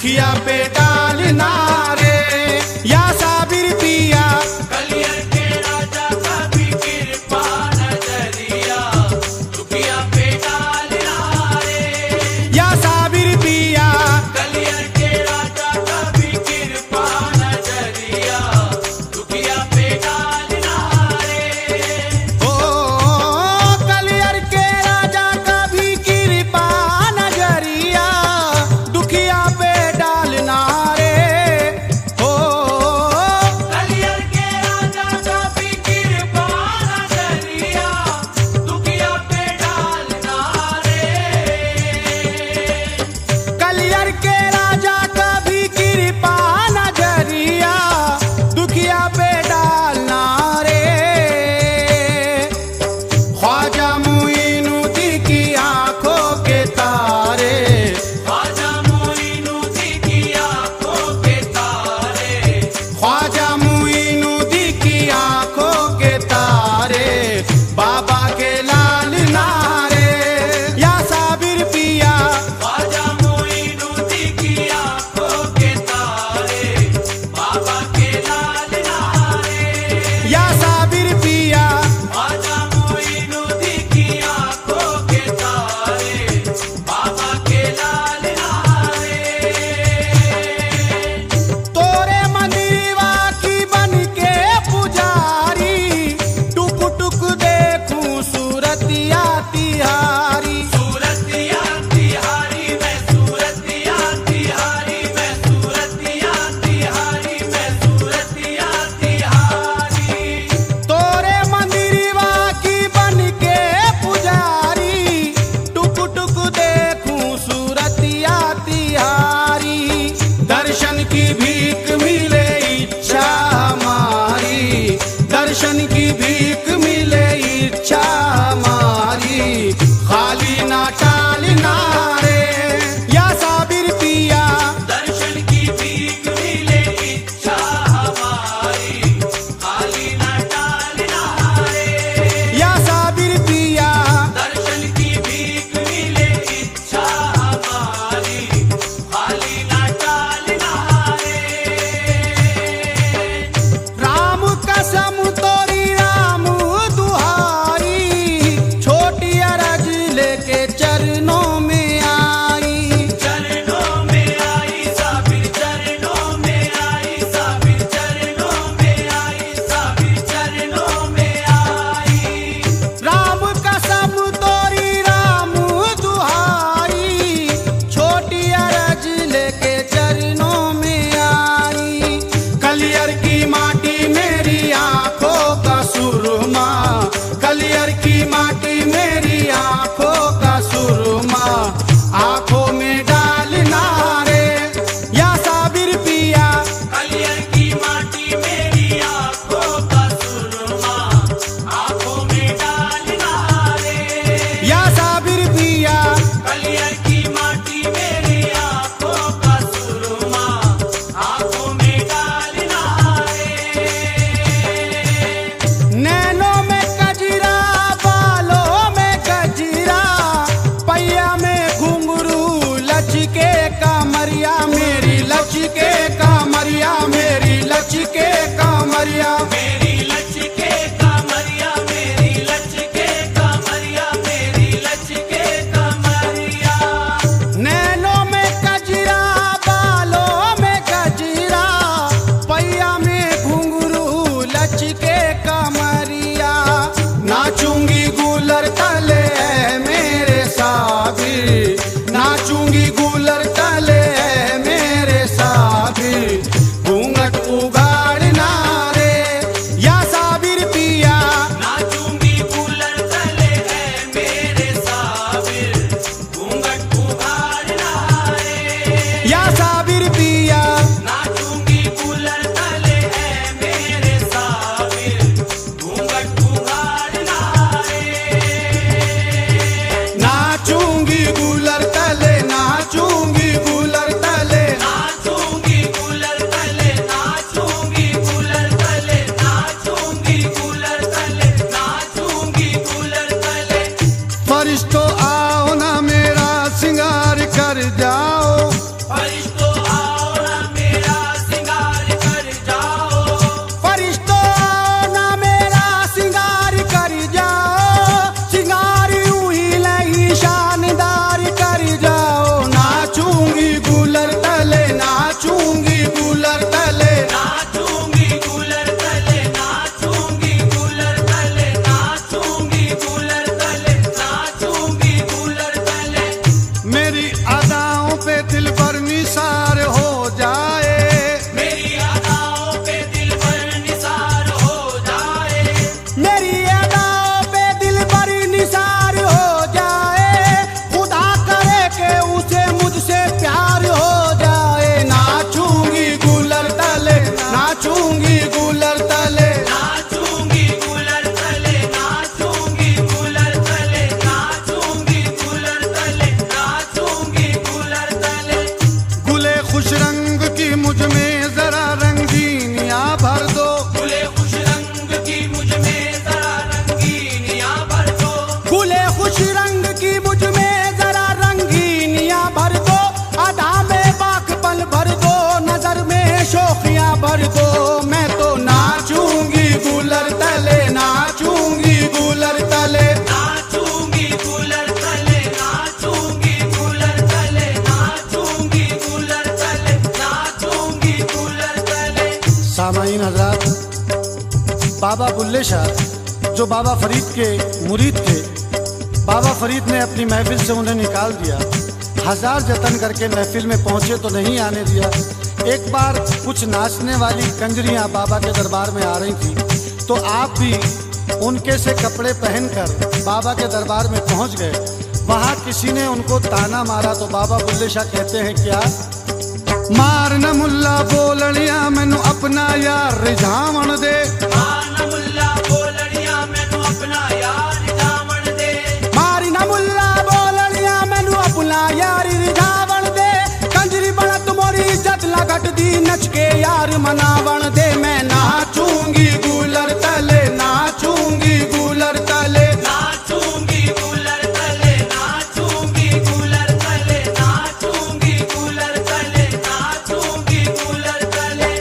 दुखिया पे डालना रे या साबिर पिया। कलियर के राजा का भी कृपा नजरिया दुखिया पे डालना रे या साबिर पिया। कलियर के राजा का भी कृपा नजरिया दुखिया पे डालना रे ओ कलियर के राजा का भी कृपा नजरिया दुखिया पे डालना रे। ओ कलियर के राजा का भी कृपा नजरिया दुखिया पे डालना रे कलियर के राजा का भी कृपा नजरिया दुखिया पे डालना रे। ख्वाजा मुइनुद्दीन की आंखों के तारे ख्वाजा मोइनुद्दीन की आंखों के तारे ख्वाजा मुइनुद्दीन की आंखों के तारे बाबा के लाल नारे या साबिर पिया। ख्वाजा मोइनुद्दीन की आंखों के तारे बाबा के लाल नारे या साबिर पिया। ख्वाजा मोइनुद्दीन की आंखों के तारे बाबा के लाल नारे तोरे मंदिरवा की बन के पुजारी टुक टुक देखूं सूरतिया तिहारी। सूरतिया तिहारी मैं सूरतिया तिहारी मैं सूरतिया तिहारी मैं सूरतिया तिहारी तोरे मंदिरवा की बन के पुजारी टुक टुक देखूं सूरतिया तिहारी। दर्शन की भीख मिले इच्छा हमारी दर्शन की भीख मिले इच्छा हमारी खाली ना टालना रे या साबिर पिया। दर्शन की भीख मिले इच्छा हमारी खाली न टालना रे या साबिर पिया। दर्शन की भीख मिले इच्छा हमारी खाली न टालना रे राम कसम तोरी राम बाबा बुल्ले शाह जो बाबा फरीद के मुरीद थे, बाबा फरीद ने अपनी महफिल से उन्हें निकाल दिया। हजार जतन करके महफिल में पहुंचे तो नहीं आने दिया। एक बार कुछ नाचने वाली कंजरियां बाबा के दरबार में आ रही थी, तो आप भी उनके से कपड़े पहनकर बाबा के दरबार में पहुंच गए। वहां किसी ने उनको ताना मारा तो बाबा बुल्ले शाह कहते हैं क्या, मार न मुल्ला बोलड़िया मैनू अपना यार रिझावण दे, मार न मुल्ला बोलड़िया मैनू अपना यार रिझावण दे, मारी न मुल्ला बोलड़िया मैनू अपना यार रिझावण दे, कंजरी बनत मोरी इज्जत लगट दी नच के यार मनावण दे। मैं नाचूंगी गूलर तले, नाचूंगी गूलर तले, नाचूंगी गूलर तले, नाचूंगी गूलर तले, नाचूंगी गूलर तले, नाचूंगी गूलर तले।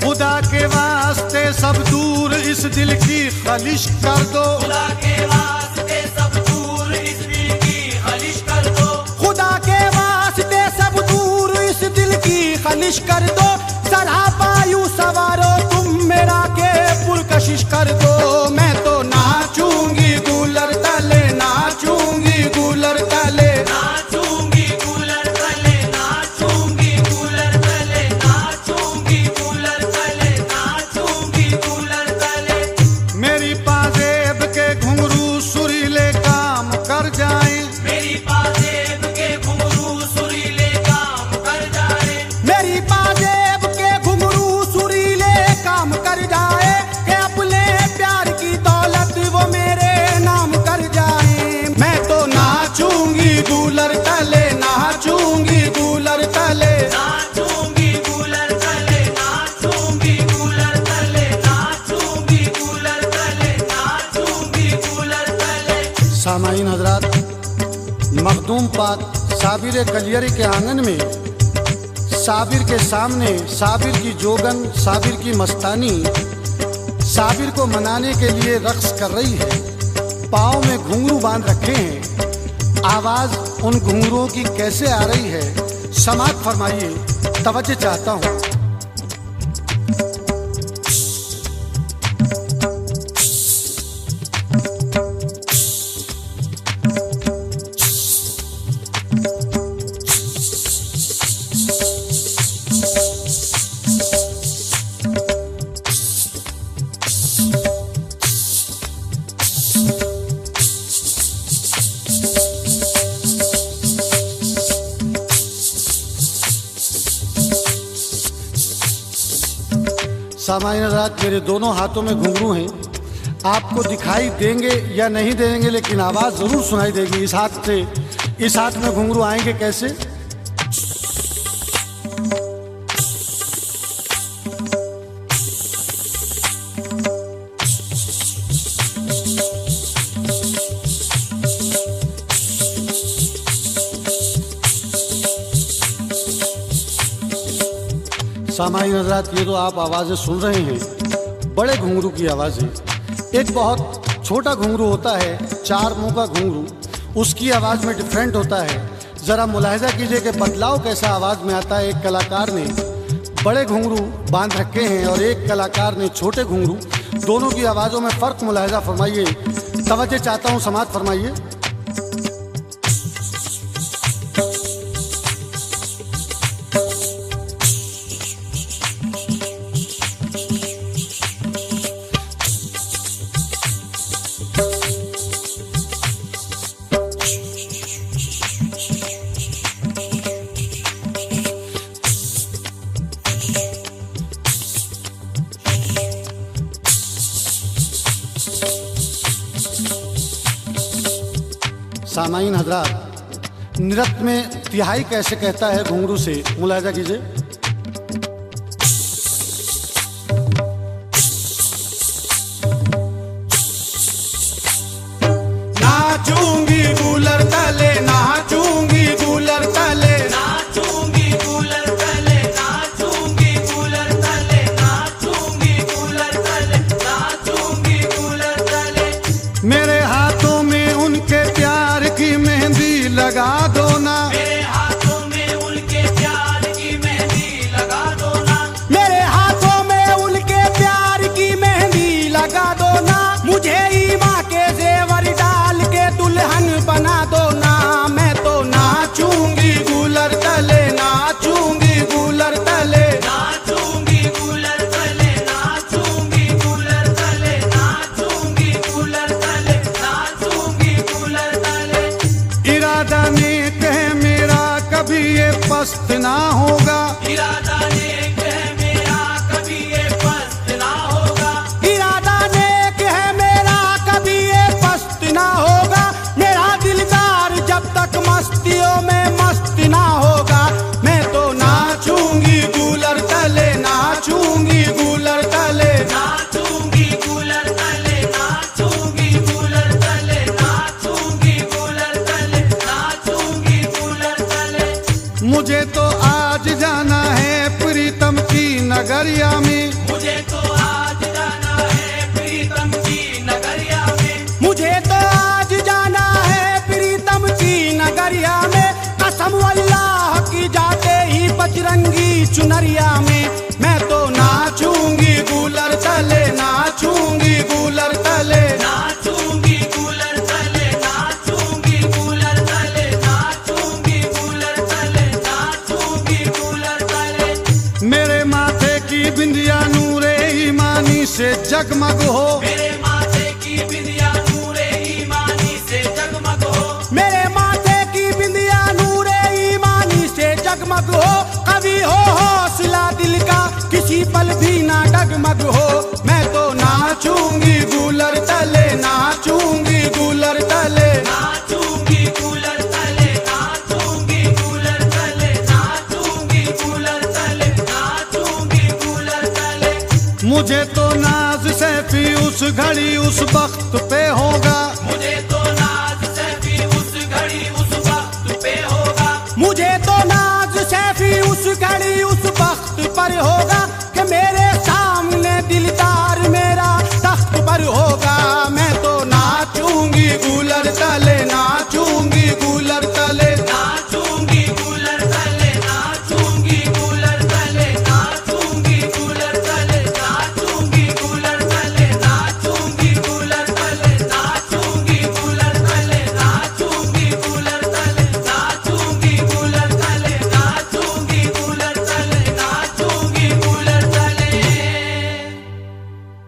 खुदा के वास्ते सब दूर इस दिल की खलिश कर दो, खुदा के वास्ते सब दूर इस दिल की खलिश कर दो, खुदा के वास्ते सब दूर इस दिल की खलिश कर दो। सरापा यूं सवारो तुम मेरा के पुरकशिश कर दो। मैं तो नाचूंगी गूलर तले, नाचूंगी गूलर तले, नाचूंगी गूलर तले, नाचूंगी गूलर तले, नाचूंगी गूलर तले, नाचूंगी गूलर तले। मेरी पाजेब के घुंघरू सुरीले काम कर जाएं, मेरी पाजेब के घुंघरू सुरीले काम कर जाए, मेरी पाजेब के घुंघरू सुरीले काम कर जाए, कि अपने प्यार की दौलत वो मेरे नाम कर जाए। मैं तो नाचूंगी गूलर तले, नाचूंगी गूलर तले, नाचूंगी गूलर तले, नाचूंगी गूलर तले, नाचूंगी गूलर तले, नाचूंगी गूलर तले। सामाईन हजरात, मखदूम पाक साबिर कलियरी के आंगन में साबिर के सामने साबिर की जोगन, साबिर की मस्तानी साबिर को मनाने के लिए रक्स कर रही है। पाँव में घुंघरू बांध रखे हैं। आवाज उन घुंघरुओं की कैसे आ रही है, समात फरमाइए, तवज्जो चाहता हूँ। सामान्य हज़रात, मेरे दोनों हाथों में घुंघरू हैं। आपको दिखाई देंगे या नहीं देंगे, लेकिन आवाज़ ज़रूर सुनाई देगी। इस हाथ से इस हाथ में घुंघरू आएंगे कैसे? सामान्य हज़रात, ये तो आप आवाज़ें सुन रहे हैं, बड़े घुंघरू की आवाज़ें। एक बहुत छोटा घुंघरू होता है, 4 मुंह का घुंघरू, उसकी आवाज़ में डिफरेंट होता है। ज़रा मुलाहिजा कीजिए कि बदलाव कैसा आवाज़ में आता है। एक कलाकार ने बड़े घुंघरू बांध रखे हैं और एक कलाकार ने छोटे घुंघरू। दोनों की आवाज़ों में फ़र्क मुलाहिजा फरमाइए, तवज्जो चाहता हूँ, समात फरमाइए। सामाईन हजरात, नृत्य में तिहाई कैसे कहता है घुंघरू से, मुलाहिजा कीजिए। नाचूंगी गूलर तले, नाचूंगी गूलर तले, नाचूंगी गूलर तले, नाचूंगी गूलर तले, नाचूंगी गूलर तले, नाचूंगी गूलर तले। मेरे हाथों में उनके प्यार की मेहंदी लगा दो ना, मेरे हाथों में उनके प्यार की मेहंदी कसम अल्लाह की जाते ही बजरंगी चुनरिया में मैं तो नाचूंगी कूलर तले, नाचूंगी कूलर तले। नाचूंगी कूलर तले, नाचूंगी कूलर तले, नाचूंगी कूलर तले, नाचूंगी कूलर तले। मेरे माथे की बिंदिया नूरे ईमानी से जगमग हो, मेरे माथे की बिंदिया नूरे ईमानी से जगमग हो, मेरे माथे की बिंदिया नूरे ईमानी से जगमग हो। कभी हो हौसला दिल का किसी पल भी ना डगमग हो। मैं तो नाचूंगी कूलर तले, नाचूंगी कूलर तले। नाचूंगी कूलर तले, नाचूंगी कूलर तले, नाचूंगी कूलर तले, नाचूंगी कूलर तले। मुझे तो नाज सैफी उस घड़ी उस वक्त पे होगा, मुझे